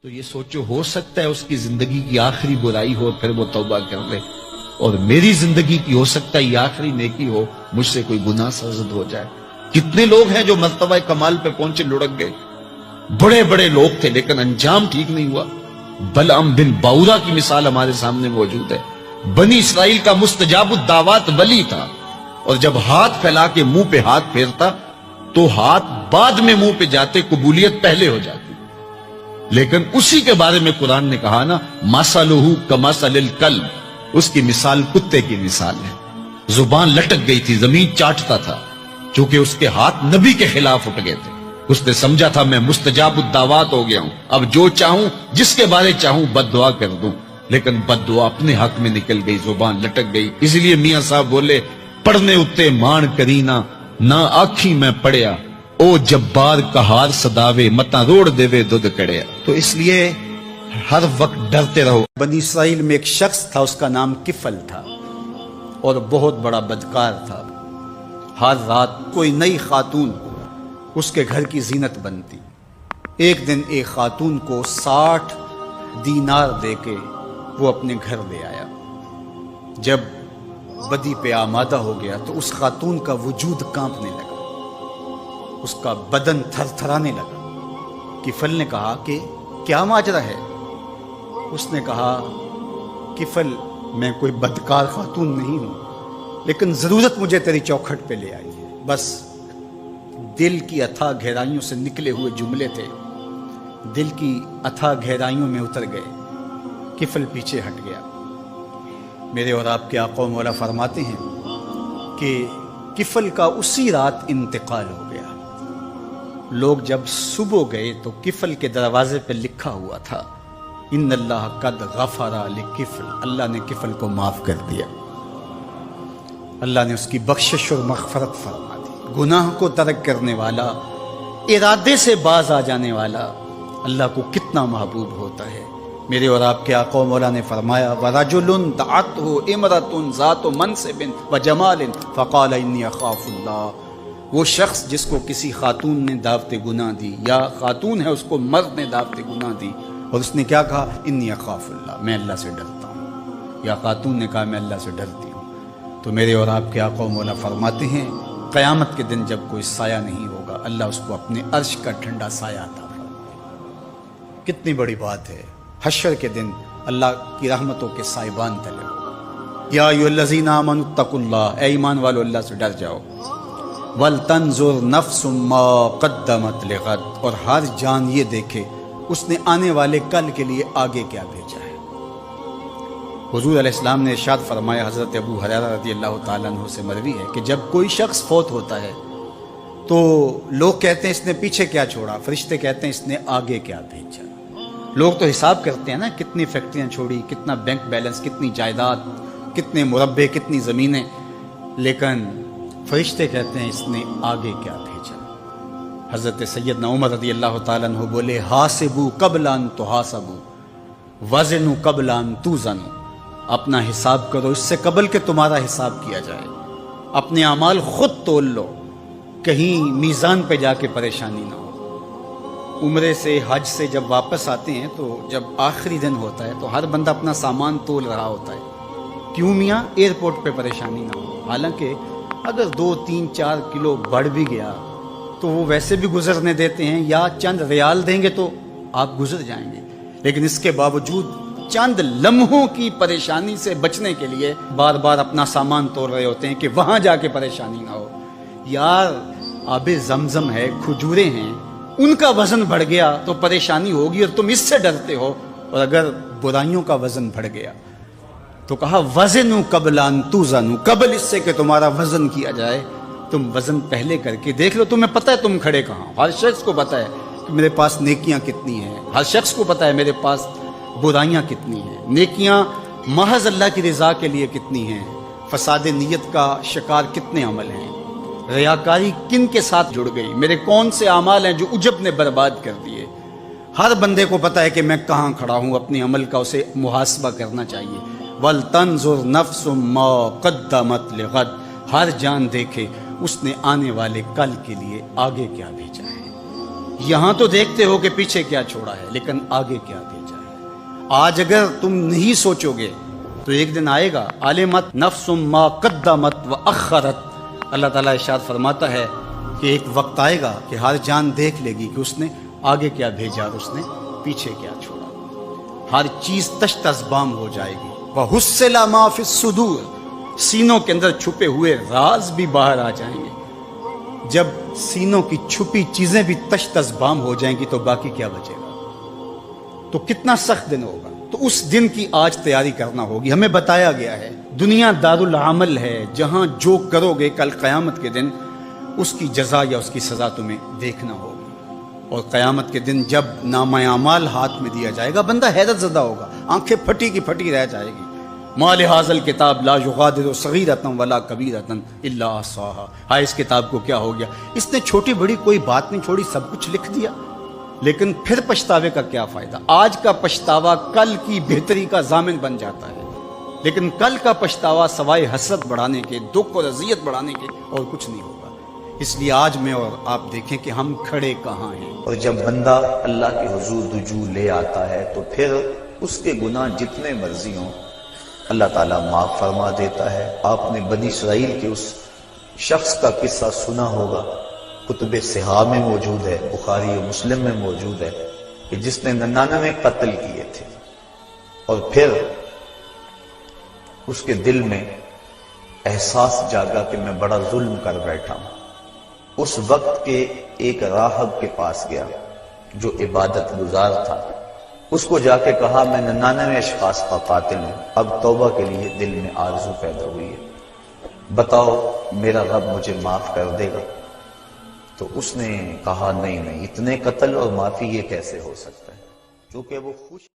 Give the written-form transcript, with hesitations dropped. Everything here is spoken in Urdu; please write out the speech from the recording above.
تو یہ سوچو ہو سکتا ہے اس کی زندگی کی آخری برائی ہو پھر وہ توبہ کر لے، اور میری زندگی کی ہو سکتا ہے یہ آخری نیکی ہو، مجھ سے کوئی گناہ سرزد ہو جائے۔ کتنے لوگ ہیں جو مرتبہ کمال پہ پہنچے لڑک گئے، بڑے بڑے لوگ تھے لیکن انجام ٹھیک نہیں ہوا۔ بلعم بن باورا کی مثال ہمارے سامنے موجود ہے، بنی اسرائیل کا مستجاب الدعوات ولی تھا، اور جب ہاتھ پھیلا کے منہ پہ ہاتھ پھیرتا تو ہاتھ بعد میں منہ پہ جاتے، قبولیت پہلے ہو جاتی۔ لیکن اسی کے بارے میں قرآن نے کہا نا، مثلہ کمثل الکلب، اس کی مثال کتے کی مثال ہے۔ زبان لٹک گئی تھی، زمین چاٹتا تھا، چونکہ اس کے ہاتھ نبی کے خلاف اٹھ گئے تھے۔ اس نے سمجھا تھا میں مستجاب الدعوات ہو گیا ہوں، اب جو چاہوں جس کے بارے چاہوں بد دعا کر دوں، لیکن بد دعا اپنے حق میں نکل گئی، زبان لٹک گئی۔ اس لیے میاں صاحب بولے، پڑھنے اتے مان کرینا نہ آکھی میں پڑھیا، او جبار کہار صداوے متا روڑ دیوے دودھ کڑیا۔ تو اس لیے ہر وقت ڈرتے رہو۔ بنی اسرائیل میں ایک شخص تھا، اس کا نام کفل تھا، اور بہت بڑا بدکار تھا۔ ہر رات کوئی نئی خاتون اس کے گھر کی زینت بنتی۔ ایک دن ایک خاتون کو 60 دینار دے کے وہ اپنے گھر لے آیا۔ جب بدی پہ آمادہ ہو گیا تو اس خاتون کا وجود کانپنے لگا، اس کا بدن تھر تھرانے لگا۔ کفل نے کہا کہ کیا ماجرا ہے؟ اس نے کہا، کفل میں کوئی بدکار خاتون نہیں ہوں، لیکن ضرورت مجھے تیری چوکھٹ پہ لے آئی ہے۔ بس دل کی اتھا گہرائیوں سے نکلے ہوئے جملے تھے، دل کی اتھا گہرائیوں میں اتر گئے۔ کفل پیچھے ہٹ گیا۔ میرے اور آپ کے آقا و مولا فرماتے ہیں کہ کفل کا اسی رات انتقال ہو گیا۔ لوگ جب صبح گئے تو کفل کے دروازے پہ لکھا ہوا تھا، ان اللہ قد غفر لکفل، اللہ نے کفل کو معاف کر دیا، اللہ نے اس کی بخشش اور مغفرت فرما دی۔ گناہ کو ترک کرنے والا، ارادے سے باز آ جانے والا اللہ کو کتنا محبوب ہوتا ہے۔ میرے اور آپ کے آقا و مولا نے فرمایا، وَرَجُلٌ دَعَتْهُ امْرَأَةٌ ذَاتُ مَنْصِبٍ وَجَمَالٍ فَقَالَ إِنِّي أَخَافُ اللَّهَ۔ وہ شخص جس کو کسی خاتون نے دعوت گناہ دی، یا خاتون ہے اس کو مرد نے دعوت گناہ دی، اور اس نے کیا کہا، انی اخاف اللہ، میں اللہ سے ڈرتا ہوں، یا خاتون نے کہا میں اللہ سے ڈرتی ہوں۔ تو میرے اور آپ کے آقا و مولا فرماتے ہیں، قیامت کے دن جب کوئی سایہ نہیں ہوگا، اللہ اس کو اپنے عرش کا ٹھنڈا سایہ عطا فرمائے۔ کتنی بڑی بات ہے، حشر کے دن اللہ کی رحمتوں کے سائبان تلے ہو۔ یا ایھا الذین آمنوا اتقوا اللہ، اے ایمان والو اللہ سے ڈر جاؤ۔ وَلْتَنْظُرْ نَفْسٌ مَا قَدَّمَتْ لِغَدٍ، اور ہر جان یہ دیکھے اس نے آنے والے کل کے لیے آگے کیا بھیجا ہے۔ حضور علیہ السلام نے ارشاد فرمایا، حضرت ابو ہریرہ رضی اللہ تعالیٰ عنہ سے مروی ہے کہ جب کوئی شخص فوت ہوتا ہے تو لوگ کہتے ہیں اس نے پیچھے کیا چھوڑا، فرشتے کہتے ہیں اس نے آگے کیا بھیجا۔ لوگ تو حساب کرتے ہیں نا، کتنی فیکٹریاں چھوڑی، کتنا بینک بیلنس، کتنی جائیداد، کتنے مربع، کتنی زمینیں، لیکن فرشتے کہتے ہیں اس نے آگے کیا بھیجا۔ حضرت سیدنا عمر رضی اللہ تعالیٰ عنہ بولے، حاسبوا قبل ان تحاسبوا وزنوا قبل ان توزنوا، اپنا حساب کرو اس سے قبل کہ تمہارا حساب کیا جائے۔ اپنے اعمال خود تول لو، کہیں میزان پہ جا کے پریشانی نہ ہو۔ عمرے سے، حج سے جب واپس آتے ہیں تو جب آخری دن ہوتا ہے تو ہر بندہ اپنا سامان تول رہا ہوتا ہے، کیوں میاں؟ ایئرپورٹ پہ پریشانی نہ ہو۔ حالانکہ اگر 2، 3، 4 کلو بڑھ بھی گیا تو وہ ویسے بھی گزرنے دیتے ہیں، یا چند ریال دیں گے تو آپ گزر جائیں گے، لیکن اس کے باوجود چند لمحوں کی پریشانی سے بچنے کے لیے بار بار اپنا سامان توڑ رہے ہوتے ہیں کہ وہاں جا کے پریشانی نہ ہو۔ یار آب زمزم ہے، کھجوریں ہیں، ان کا وزن بڑھ گیا تو پریشانی ہوگی، اور تم اس سے ڈرتے ہو، اور اگر برائیوں کا وزن بڑھ گیا تو کہا وزنوا قبل ان توزنوا، قبل اس سے کہ تمہارا وزن کیا جائے، تم وزن پہلے کر کے دیکھ لو، تمہیں پتہ ہے تم کھڑے کہاں۔ ہر شخص کو پتہ ہے کہ میرے پاس نیکیاں کتنی ہیں، ہر شخص کو پتہ ہے میرے پاس برائیاں کتنی ہیں، نیکیاں محض اللہ کی رضا کے لیے کتنی ہیں، فساد نیت کا شکار کتنے عمل ہیں، ریاکاری کن کے ساتھ جڑ گئی، میرے کون سے اعمال ہیں جو عجب نے برباد کر دیے۔ ہر بندے کو پتہ ہے کہ میں کہاں کھڑا ہوں، اپنے عمل کا اسے محاسبہ کرنا چاہیے۔ وَلْتَنْظُرْ نَفْسٌ مَا قَدَّمَتْ لِغَدٍ، ہر جان دیکھے اس نے آنے والے کل کے لیے آگے کیا بھیجا ہے۔ یہاں تو دیکھتے ہو کہ پیچھے کیا چھوڑا ہے، لیکن آگے کیا بھیجا ہے۔ آج اگر تم نہیں سوچو گے تو ایک دن آئے گا، علمت نفس ما قدمت واخرت۔ اللہ تعالیٰ ارشاد فرماتا ہے کہ ایک وقت آئے گا کہ ہر جان دیکھ لے گی کہ اس نے آگے کیا بھیجا اور اس نے پیچھے کیا چھوڑا۔ ہر چیز تشت ازبام ہو جائے گی۔ وَحُصِّلَ مَا فِي الصُّدُورِ، سینوں کے اندر چھپے ہوئے راز بھی باہر آ جائیں گے۔ جب سینوں کی چھپی چیزیں بھی تشت ازبام ہو جائیں گی تو باقی کیا بچے گا؟ تو کتنا سخت دن ہوگا۔ تو اس دن کی آج تیاری کرنا ہوگی۔ ہمیں بتایا گیا ہے دنیا دارالعمل ہے، جہاں جو کرو گے کل قیامت کے دن اس کی جزا یا اس کی سزا تمہیں دیکھنا ہوگی۔ اور قیامت کے دن جب نامہ اعمال ہاتھ میں دیا جائے گا، بندہ حیرت زدہ ہوگا، آنکھیں پھٹی کی پھٹی رہ جائے گی۔ ما لہذا الکتاب لا یغادر صغیرۃ ولا کبیرۃ الا احصاها، ہائے اس کتاب کو کیا ہو گیا، اس نے چھوٹی بڑی کوئی بات نہیں چھوڑی، سب کچھ لکھ دیا۔ لیکن پھر پچھتاوے کا کیا فائدہ؟ آج کا پچھتاوا کل کی بہتری کا ضامن بن جاتا ہے، لیکن کل کا پچھتاوا سوائے حسرت بڑھانے کے، دکھ اور اذیت بڑھانے کے اور کچھ نہیں ہوگا۔ اس لیے آج میں اور آپ دیکھیں کہ ہم کھڑے کہاں ہیں۔ اور جب بندہ اللہ کے حضور رجوع لے آتا ہے تو پھر اس کے گناہ جتنے مرضی ہوں اللہ تعالیٰ معاف فرما دیتا ہے۔ آپ نے بنی اسرائیل کے اس شخص کا قصہ سنا ہوگا، کتب صحاح میں موجود ہے، بخاری و مسلم میں موجود ہے، کہ جس نے 99 قتل کیے تھے اور پھر اس کے دل میں احساس جاگا کہ میں بڑا ظلم کر بیٹھا ہوں۔ اس وقت کے ایک راہب کے پاس گیا جو عبادت گزار تھا، اس کو جا کے کہا میں 99 اشخاص کا قاتل ہوں، اب توبہ کے لیے دل میں آرزو پیدا ہوئی ہے، بتاؤ میرا رب مجھے معاف کر دے گا؟ تو اس نے کہا نہیں اتنے قتل اور معافی یہ کیسے ہو سکتا ہے، کیونکہ وہ خوش